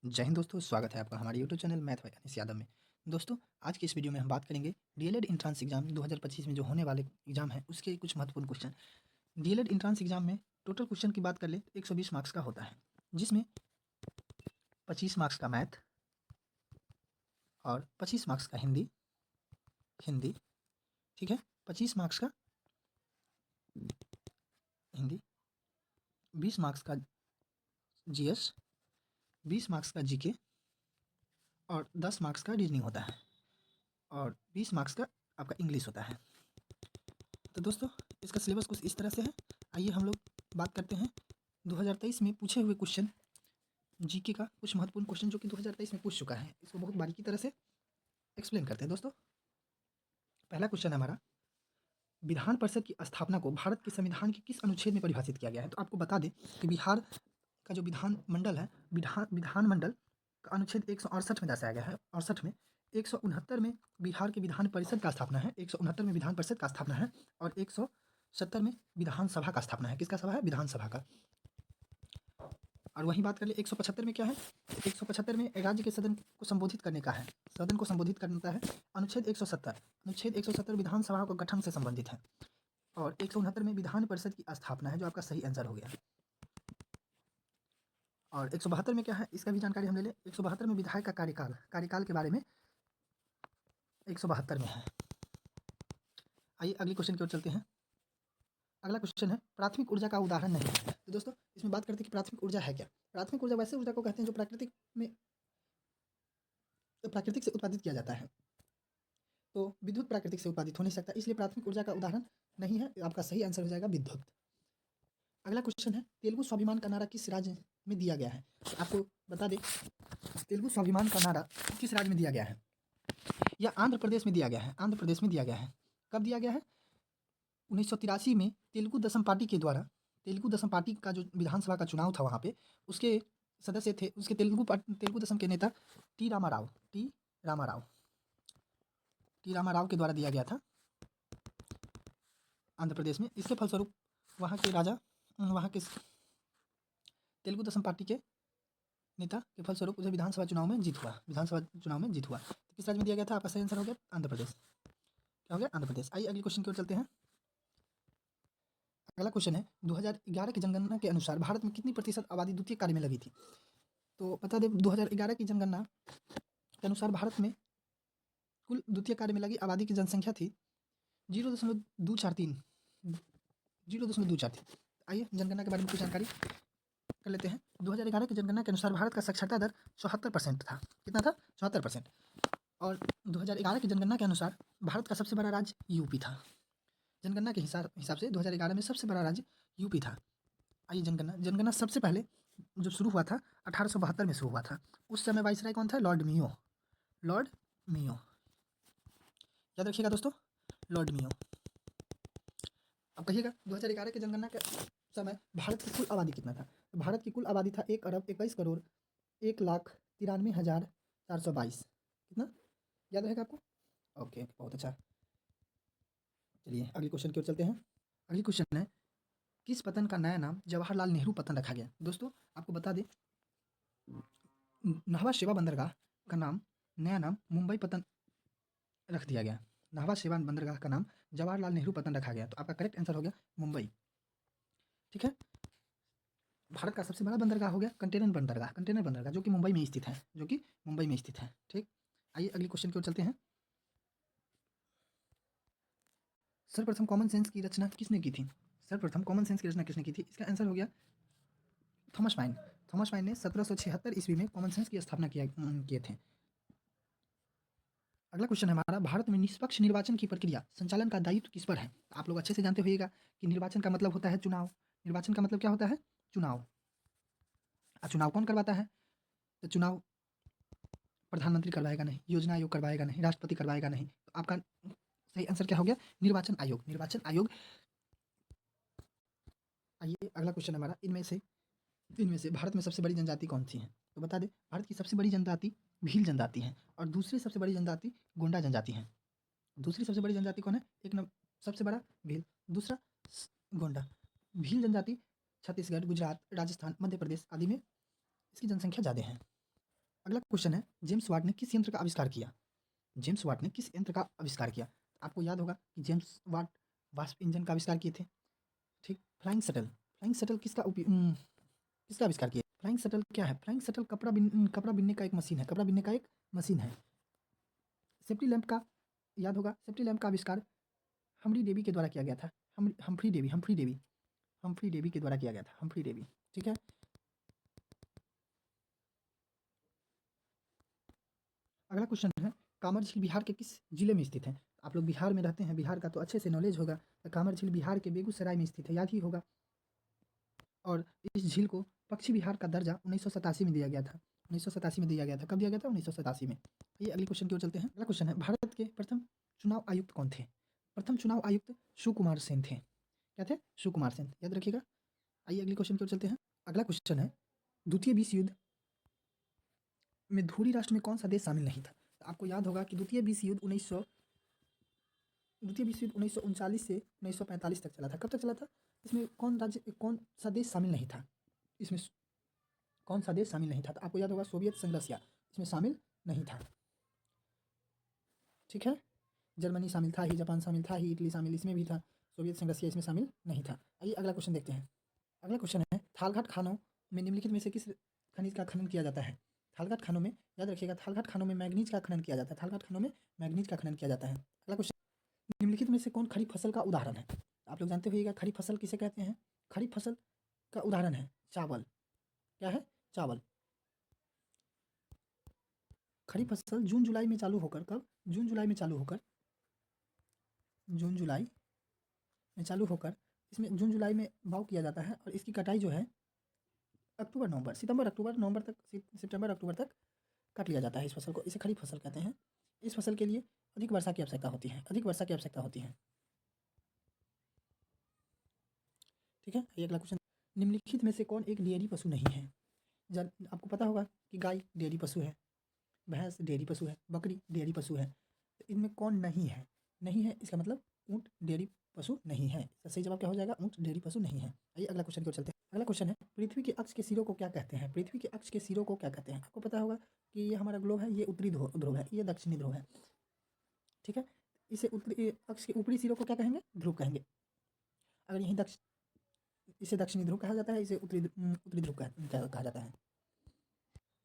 जय हिंद दोस्तों, स्वागत है आपका हमारे YouTube channel math by Anees Yadav में। दोस्तों, आज की इस वीडियो में हम बात करेंगे डीएलएड एंट्रेंस एग्जाम 2025 में जो होने वाले एग्जाम है उसके कुछ महत्वपूर्ण क्वेश्चन। डीएलएड एंट्रेंस एग्जाम में टोटल क्वेश्चन की बात कर ले तो 120 मार्क्स का होता है, जिसमें 25 मार्क्स का मैथ और 25 मार्क्स का हिंदी हिंदी ठीक है, 25 मार्क्स का हिंदी, 20 मार्क्स का जीएस, 20 मार्क्स का जीके और 10 मार्क्स का रीजनिंग होता है और 20 मार्क्स का आपका इंग्लिश होता है। तो दोस्तों, इसका सिलेबस कुछ इस तरह से है। आइए हम लोग बात करते हैं 2023 में पूछे हुए क्वेश्चन, जीके का कुछ महत्वपूर्ण क्वेश्चन जो कि 2023 में पूछ चुका है, इसको बहुत बारीकी तरह से एक्सप्लेन करते हैं। दोस्तों, पहला क्वेश्चन है हमारा, विधान परिषद की स्थापना को भारत के संविधान के किस अनुच्छेद में परिभाषित किया गया है। तो आपको बता दें कि बिहार का जो विधानमंडल है, विधानमंडल का अनुच्छेद 168 में दर्शाया गया है। 68 में, 169 में बिहार के विधान परिषद का स्थापना है, 169 में विधान परिषद का स्थापना है और 170 में विधानसभा का स्थापना है। किसका सभा है? विधानसभा का। और वहीं बात कर ले 175 में क्या है? 175 में राज्य के सदन को संबोधित करने का है, सदन को संबोधित करता है। अनुच्छेद 170, अनुच्छेद 170 विधानसभा को गठन से संबंधित है और 169 में विधान परिषद की स्थापना है, जो आपका सही आंसर हो गया। और 172 में क्या है, इसका भी जानकारी हम ले लें। 172 में विधायक का कार्यकाल, कार्यकाल के बारे में 172 में है। आइए अगले क्वेश्चन की ओर चलते हैं। अगला क्वेश्चन है, प्राथमिक ऊर्जा का उदाहरण नहीं है। तो दोस्तों, इसमें बात करते हैं कि प्राथमिक ऊर्जा है क्या। प्राथमिक ऊर्जा वैसे ऊर्जा को कहते हैं जो प्राकृतिक से उत्पादित किया जाता है। तो विद्युत प्राकृतिक से उत्पादित हो नहीं सकता, इसलिए प्राथमिक ऊर्जा का उदाहरण नहीं है। आपका सही आंसर हो जाएगा विद्युत। अगला क्वेश्चन है, तेलुगु स्वाभिमान का नारा किस राज्य में दिया गया है। तो आपको बता दें, तेलुगु स्वाभिमान का नारा किस राज्य में दिया गया है? यह आंध्र प्रदेश में दिया गया है। आंध्र प्रदेश में दिया गया है। कब दिया गया है? 1983 में तेलुगु देशम पार्टी के द्वारा, तेलुगु देशम पार्टी का जो विधानसभा का चुनाव था, वहाँ पे उसके सदस्य थे, उसके तेलुगु देशम के नेता टी रामाराव टी रामाराव के द्वारा दिया गया था आंध्र प्रदेश में। इसके फलस्वरूप वहाँ के राजा, वहाँ के तेलुगु देशम पार्टी के नेता के फलस्वरूप उसे विधानसभा चुनाव में जीत हुआ। तो किस राज्य में दिया गया था? आपका सही आंसर हो गया आंध्र प्रदेश। क्या हो गया? आंध्र प्रदेश। आइए अगले क्वेश्चन की ओर चलते हैं। अगला क्वेश्चन है, 2011 की जनगणना के अनुसार भारत में कितनी प्रतिशत आबादी द्वितीय कार्य में लगी थी। तो बता दें, 2011 की जनगणना के अनुसार भारत में कुल द्वितीय कार्य में लगी आबादी की जनसंख्या थी 0.243। 0.243। आइए जनगणना के बारे में कुछ जानकारी कर लेते हैं। 2011 की जनगणना के अनुसार भारत का साक्षरता दर 74% था। कितना था? 74%। और 2011 की जनगणना के अनुसार भारत का सबसे बड़ा राज्य यूपी था। जनगणना के हिसाब से 2011 में सबसे बड़ा राज्य यूपी था। आइए जनगणना सबसे पहले जो शुरू हुआ था 1872 में शुरू हुआ था। उस समय वाइसराय कौन था? लॉर्ड मियो। याद रखिएगा दोस्तों, लॉर्ड मियो। अब कहिएगा 2011 की जनगणना के समय भारत की कुल आबादी कितना था। तो भारत की कुल आबादी था 1,21,93,422। कितना याद रहेगा आपको? ओके, बहुत अच्छा। चलिए अगले क्वेश्चन की ओर चलते हैं। अगली क्वेश्चन है, किस पतन का नया नाम जवाहरलाल नेहरू पतन रखा गया। दोस्तों, आपको बता दें, नाहवा शेवा बंदरगाह का नया नाम मुंबई पतन रख दिया गया। नाहवा शेवा बंदरगाह का नाम जवाहरलाल नेहरू पतन रखा गया। तो आपका करेक्ट आंसर हो गया मुंबई। ठीक है, भारत का सबसे बड़ा बंदरगाह हो गया कंटेनर बंदरगाह जो कि मुंबई में स्थित है। ठीक, आइए अगले क्वेश्चन की ओर चलते हैं। सर्वप्रथम कॉमन सेंस की रचना किसने की थी? इसका आंसर हो गया थॉमस पाइन ने 1776 ईस्वी में कॉमन सेंस की स्थापना किए थे। अगला क्वेश्चन है हमारा, भारत में निष्पक्ष निर्वाचन की प्रक्रिया संचालन का दायित्व किस पर है। आप लोग अच्छे से जानते होइएगा कि निर्वाचन का मतलब होता है चुनाव। निर्वाचन का मतलब क्या होता है? चुनाव। चुनाव कौन करवाता है? तो चुनाव प्रधानमंत्री करवाएगा नहीं, योजना आयोग करवाएगा नहीं, राष्ट्रपति करवाएगा नहीं। तो आपका सही आंसर क्या हो गया? निर्वाचन आयोग। आइए अगला क्वेश्चन हमारा, इनमें से भारत में सबसे बड़ी जनजाति कौन सी है। तो बता दें, भारत की सबसे बड़ी जनजाति भील जनजाति है और दूसरी सबसे बड़ी जनजाति गोंडा जनजाति है। दूसरी सबसे बड़ी जनजाति कौन है? सबसे बड़ा भील, दूसरा गोंडा। भील जनजाति छत्तीसगढ़, गुजरात, राजस्थान, मध्य प्रदेश आदि में इसकी जनसंख्या ज़्यादा है। अगला क्वेश्चन है, जेम्स वाट ने किस यंत्र का आविष्कार किया? जेम्स वाट ने किस यंत्र का आविष्कार किया? आपको याद होगा कि जेम्स वाट वाष्प इंजन का आविष्कार किए थे। ठीक, फ्लाइंग शटल किसका आविष्कार किया? फ्लाइंग शटल क्या है? फ्लाइंग शटल कपड़ा बिनने का एक मशीन है, कपड़ा बिनने का एक मशीन है। सेफ्टी लैंप का याद होगा, सेफ्टी लैंप का आविष्कार हम्फ्री डेवी के द्वारा किया गया था। हम्फ्री डेवी के द्वारा किया गया था, हम्फ्री डेवी। ठीक है, अगला क्वेश्चन है, कामर झील बिहार के किस जिले में स्थित है? आप लोग बिहार में रहते हैं, बिहार का तो अच्छे से नॉलेज होगा। तो कामर झील बिहार के बेगूसराय में स्थित है, याद ही होगा। और इस झील को पक्षी विहार का दर्जा 1987 में दिया गया था। 1987 में दिया गया था। कब दिया गया था? 1987 में। ये अगले क्वेश्चन की ओर चलते हैं। अगला क्वेश्चन है, भारत के प्रथम चुनाव आयुक्त कौन थे? प्रथम चुनाव आयुक्त शिवकुमार सेन थे। क्या थे? शिवकुमार सेन, याद रखिएगा। आइए अगले क्वेश्चन की ओर चलते हैं। अगला क्वेश्चन है, द्वितीय विश्व युद्ध में धुरी राष्ट्र में कौन सा देश शामिल नहीं था? तो आपको याद होगा कि द्वितीय विश्व युद्ध 1939 से 1945 तक चला था। कब तक चला था? इसमें कौन सा देश शामिल नहीं था? इसमें कौन सा देश शामिल नहीं था? तो आपको याद होगा सोवियत संघ रसिया इसमें शामिल नहीं था। ठीक है, जर्मनी शामिल था ही, जापान शामिल था ही, इटली शामिल इसमें भी था, सोवियत संघ रसिया इसमें शामिल नहीं था। आइए अगला क्वेश्चन देखते हैं। अगला क्वेश्चन है, थालघाट खानों में निम्नलिखित में से किस खनिज का खनन किया जाता है? थालघाट खानों में, याद रखिएगा, थालघाट खानों में मैग्नीज का खनन किया जाता है। थालघाट खानों में मैग्नीज का खनन किया जाता है। अगला क्वेश्चन, निम्नलिखित में से कौन खरीफ फसल का उदाहरण है? आप लोग जानते होइएगा खरीफ फसल किसे कहते हैं। खरीफ फसल का उदाहरण है चावल। क्या है? चावल। खरीफ फसल जून जुलाई में चालू होकर, कब? जून जुलाई में चालू होकर, जून जुलाई में चालू होकर इसमें जून जुलाई में भाव किया जाता है और इसकी कटाई जो है अक्टूबर नवंबर, सितंबर अक्टूबर नवंबर तक, सितंबर अक्टूबर तक काट लिया जाता है इस फसल को। इसे खरीफ फसल कहते हैं। इस फसल के लिए अधिक वर्षा की आवश्यकता होती है, अधिक वर्षा की आवश्यकता होती है। ठीक है, ये अगला क्वेश्चन, निम्नलिखित में से कौन एक डेयरी पशु नहीं है? जब आपको पता होगा कि गाय डेयरी पशु है, भैंस डेयरी पशु है, बकरी डेयरी पशु है, तो इनमें कौन नहीं है? नहीं है इसका मतलब ऊँट डेयरी पशु नहीं है। इसका सही जवाब क्या हो जाएगा? ऊँट डेयरी पशु नहीं है। आइए अगला क्वेश्चन की ओर चलते हैं। अगला क्वेश्चन है, पृथ्वी के अक्ष के सिरों को क्या कहते हैं? पृथ्वी के अक्ष के सिरों को क्या कहते हैं? आपको पता होगा कि ये हमारा ग्लोब है, ये उत्तरी ध्रुव है, ये दक्षिणी ध्रुव है। ठीक है, इसे उत्तरी अक्ष के ऊपरी सिरों को क्या कहेंगे? ध्रुव कहेंगे। अगर यहीं इसे दक्षिणी ध्रुव कहा जाता है, इसे उत्तरी ध्रुव कहा जाता है।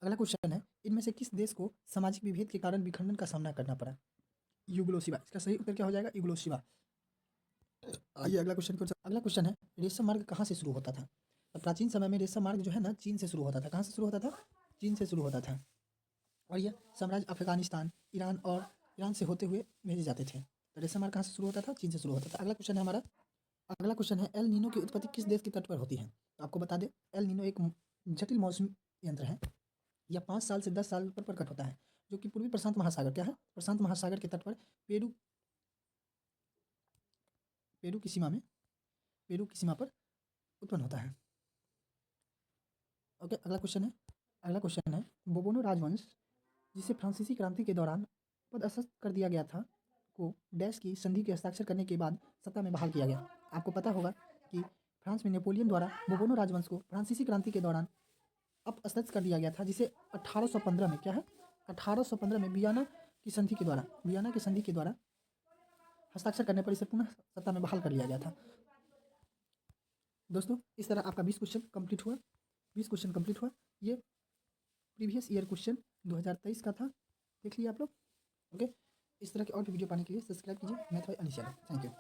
अगला क्वेश्चन है, इनमें से किस देश को सामाजिक विभेद के कारण विखंडन का सामना करना पड़ा? युगोस्लाविया। इसका सही उत्तर क्या हो जाएगा? युगोस्लाविया। आइए अगला क्वेश्चन को, अगला क्वेश्चन है, रेशम मार्ग कहाँ से शुरू होता था? तो प्राचीन समय में रेशम मार्ग जो है ना, चीन से शुरू होता था। कहाँ से शुरू होता था? चीन से शुरू होता था। और यह साम्राज्य अफगानिस्तान, ईरान से होते हुए भेजे जाते थे। तो रेशम मार्ग कहाँ से शुरू होता था? चीन से शुरू होता था। अगला क्वेश्चन है हमारा, अगला क्वेश्चन है, एल नीनो की उत्पत्ति किस देश के तट पर होती है? तो आपको बता दें, एल नीनो एक जटिल मौसमी यंत्र है। यह 5 साल से 10 साल पर प्रकट होता है, जो कि पूर्वी प्रशांत महासागर, क्या है? प्रशांत महासागर के तट पर पेरू पेरू की सीमा में पेरू की सीमा पर उत्पन्न होता है। ओके, अगला क्वेश्चन है, बोबोनो राजवंश जिसे फ्रांसीसी क्रांति के दौरान पदस्थापित कर दिया गया था, को डैश की संधि के हस्ताक्षर करने के बाद सत्ता में बहाल किया गया। आपको पता होगा कि फ्रांस में नेपोलियन द्वारा बोबोनो राजवंश को फ्रांसीसी क्रांति के दौरान अपस्थगित कर दिया गया था, जिसे 1815 में, क्या है? 1815 में वियना की संधि के द्वारा हस्ताक्षर करने पर इसे पुनः सत्ता में बहाल कर लिया गया था। दोस्तों, इस तरह आपका 20 क्वेश्चन कंप्लीट हुआ। 20 क्वेश्चन कंप्लीट हुआ। ये प्रीवियस ईयर क्वेश्चन 2023 का था, देख लिया आप लोग। ओके, इस तरह के और भी वीडियो पाने के लिए सब्सक्राइब कीजिए math bye Anish Yadav. Thank you.